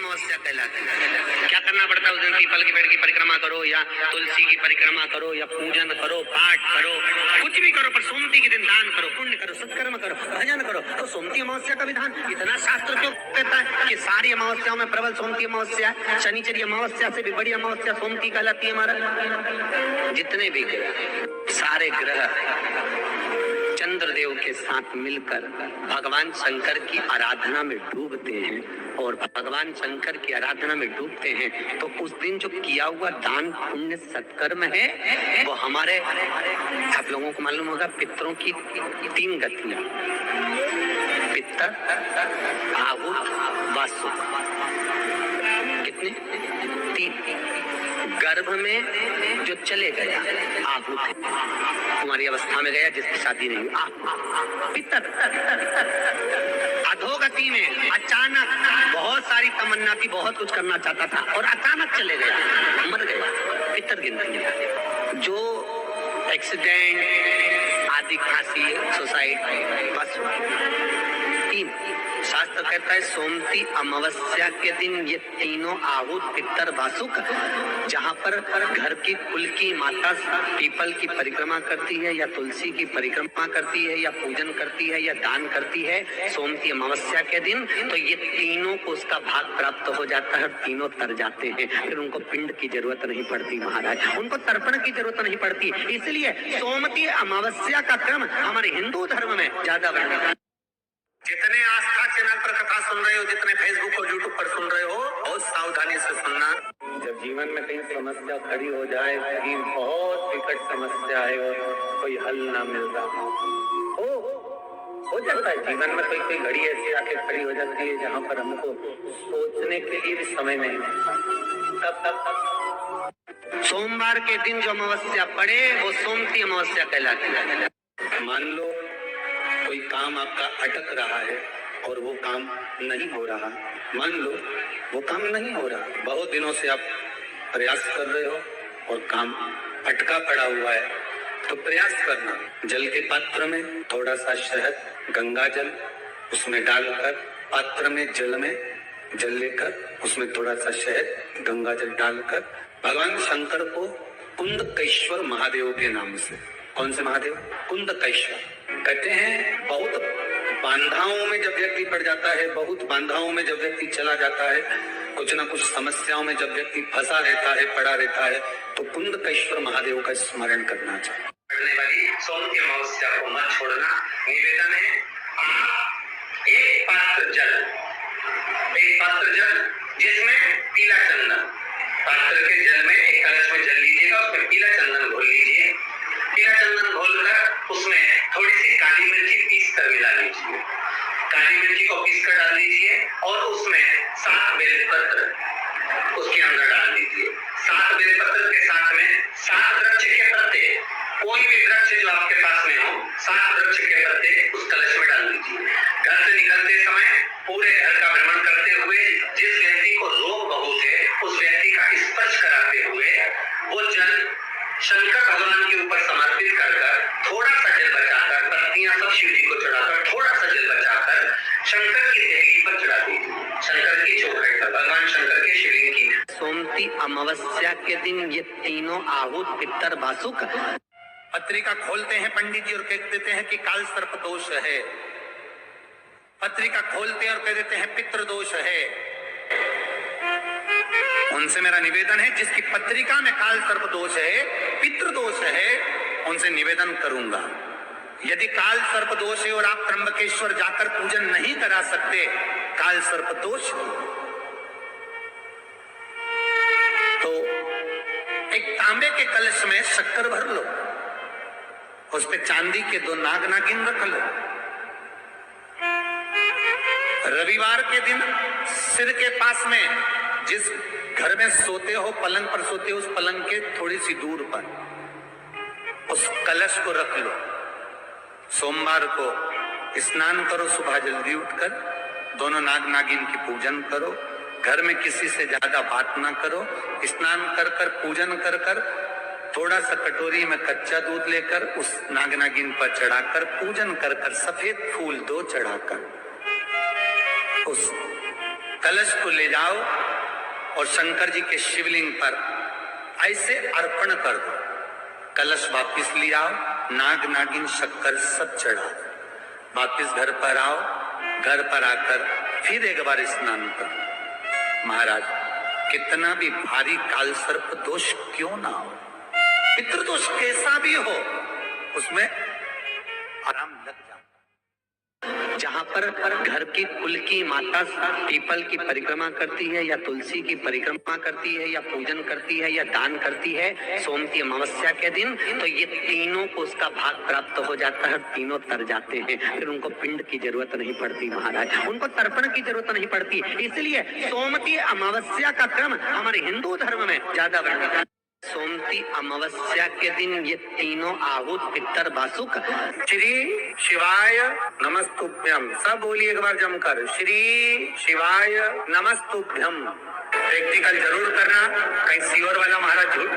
अमावस्या कहलाती है। क्या करना पड़ता है उस दिन? पीपल के पेड़ की परिक्रमा करो या तुलसी की परिक्रमा करो या पूजन करो, पाठ करो, कुछ भी करो, पर सोमती के दिन दान करो, पुण्य करो, सत्कर्म करो, भजन करो। तो सोमती अमावस्या का विधान इतना शास्त्र क्यों कहता है कि सारी अमावस्याओं में प्रबल सोमती अमावस्या, शनिचरी अमावस्या से भी बड़ी अमावस्या सोमती कहलाती है। हमारा जितने भी ग्रह, सारे ग्रह चंद्रदेव के साथ मिलकर भगवान शंकर की आराधना में डूबते हैं, और भगवान शंकर की आराधना में डूबते हैं तो उस दिन जो किया हुआ दान पुण्य सत्कर्म है वो हमारे, आप लोगों को मालूम होगा, पितरों की 3 गतियां, पितर, आहुत, वासुक। कितने? 3। गर्भ में जो चले गया आहुत है, तुम्हारी अवस्था में गया जिसकी शादी नहीं हुई, पितर। अधोगति में अचानक बहुत सारी तमन्ना थी, बहुत कुछ करना चाहता था और अचानक चले गया, मर गया, पितर गिनती है। जो एक्सीडेंट आदि, खांसी, सुसाइड, बस 3। शास्त्र कहता है सोमती अमावस्या के दिन ये तीनों आहुत, पितर, वासुक, जहाँ पर घर की कुल की माता पीपल की परिक्रमा करती है या तुलसी की परिक्रमा करती है या पूजन करती है या दान करती है सोमती अमावस्या के दिन, तो ये तीनों को उसका भाग प्राप्त हो जाता है, तीनों तर जाते हैं। फिर उनको पिंड की जरूरत नहीं पड़ती महाराज, उनको तर्पण की जरूरत नहीं पड़ती। इसलिए सोमती अमावस्या का क्रम हमारे हिंदू धर्म में ज्यादा वर्णित है। जितने आस्था चैनल पर कथा सुन रहे हो, जितने फेसबुक और यूट्यूब पर सुन रहे हो, बहुत सावधानी से सुनना। जब जीवन में कहीं समस्या खड़ी हो जाए, कहीं बहुत विकट समस्या है और कोई हल ना मिल रहा हो जाता है, जीवन में कोई घड़ी ऐसी आके खड़ी हो जाती है जहाँ पर हमको सोचने के लिए भी समय नहीं है, तब सोमवार के दिन जो अमावस्या पड़े वो सोमती अमावस्या कहलाती है। मान लो कोई काम आपका अटक रहा है और वो काम नहीं हो रहा, मान लो वो काम नहीं हो रहा, बहुत दिनों से आप प्रयास कर रहे हो और काम अटका पड़ा हुआ है, तो प्रयास करना, जल के पात्र में थोड़ा सा शहद, गंगा जल उसमें डालकर, पात्र में जल लेकर उसमें थोड़ा सा शहद, गंगा जल डालकर भगवान शंकर को कुंदकेश्वर महादेव के नाम से, कौन से महादेव? कुंदकेश्वर। कहते हैं बहुत बांधाओं में जब व्यक्ति पड़ जाता है, बहुत बांधाओं में जब व्यक्ति चला जाता है, कुछ ना कुछ समस्याओं में जब व्यक्ति फंसा रहता है, पड़ा रहता है, तो कुंदकेश्वर महादेव का स्मरण करना चाहिए। पढ़ने वाली सोमती अमावस्या को मत छोड़ना। निवेदन है, एक पात्र जल जिसमें पीला चंदन, पात्र के जल में एक कलश में जल लीजिएगा, उसमें पीला चंदन घोल लीजिए। पीला चंदन घोलकर उसमें थोड़ी सी काली मिर्ची पीस कर मिला लीजिए, काली मिर्ची को पीस कर डाल दीजिए और उसमें 7 बेलपत्र उसके अंदर डाल दीजिए। 7 बेलपत्र के साथ में 7 वृक्ष के पत्ते, कोई भी वृक्ष जो आपके पास में हो, 7 वृक्ष के पत्ते उस कलश में डाल दीजिए। घर से निकलते समय पूरे घर का भ्रमण करते हुए जिस व्यक्ति को रोग बहुत है उस व्यक्ति का स्पर्श कराते हुए वो जल शंकर भगवान के ऊपर समर्पित कर थोड़ा सा जल बचाकर, पत्तियां सब शिव जी को चढ़ाकर, थोड़ा सा जल बचाकर शंकर की देहली पर चढ़ा दीजिए, शंकर की चौखट पर, भगवान शंकर के शिवलिंग की। सोमती अमावस्या के दिन ये तीनों आहुत, पितर, वासुक पत्रिका खोलते हैं पंडित जी और कह देते हैं कि काल सर्प दोष है, पत्रिका खोलते हैं और कह देते हैं पितृ दोष है। उनसे मेरा निवेदन है, जिसकी पत्रिका में काल सर्प दोष है, पितृ दोष है, उनसे निवेदन करूंगा, यदि काल सर्प दोष है और आप त्र्यंबकेश्वर जाकर पूजन नहीं करा सकते, काल सर्प दोष, तो एक तांबे के कलश में शक्कर भर लो, उस पे चांदी के 2 नाग नागिन रख लो। रविवार के दिन सिर के पास में, जिस घर में सोते हो, पलंग पर सोते हो, उस पलंग के थोड़ी सी दूर पर उस कलश को रख लो। सोमवार को स्नान करो, सुबह जल्दी उठकर दोनों नाग नागिन की पूजन करो, घर में किसी से ज्यादा बात ना करो, स्नान कर कर पूजन कर कर थोड़ा सा कटोरी में कच्चा दूध लेकर उस नाग नागिन पर चढ़ाकर पूजन कर कर, सफेद फूल 2 चढ़ाकर उस कलश को ले जाओ और शंकर जी के शिवलिंग पर ऐसे अर्पण कर दो। कलश वापिस ले आओ, नाग नागिन शक्कर सब चढ़ा, वापिस घर पर आओ, घर पर आकर फिर एक बार स्नान करो। महाराज, कितना भी भारी काल सर्प दोष क्यों ना हो, पितृदोष कैसा भी हो, उसमें आराम लग जाता। जहां पर घर की कुल की माता पीपल की परिक्रमा करती है या तुलसी की परिक्रमा करती है या पूजन करती है या दान करती है सोमती अमावस्या के दिन, तो ये तीनों को उसका भाग प्राप्त हो जाता है, तीनों तर जाते हैं। फिर उनको पिंड की जरूरत नहीं पड़ती महाराज, उनको तर्पण की जरूरत नहीं पड़ती। इसलिए सोमती अमावस्या का क्रम हमारे हिंदू धर्म में ज्यादा वर्णित है। सोमती अमावस्या के दिन ये तीनों आहूत पितर वासुक श्री शिवाय नमस्तुभ्यम, सब बोलिए एक बार जमकर, श्री शिवाय नमस्तुभ्यम। प्रैक्टिकल जरूर करना, कहीं सीवर वाला महाराज झूठ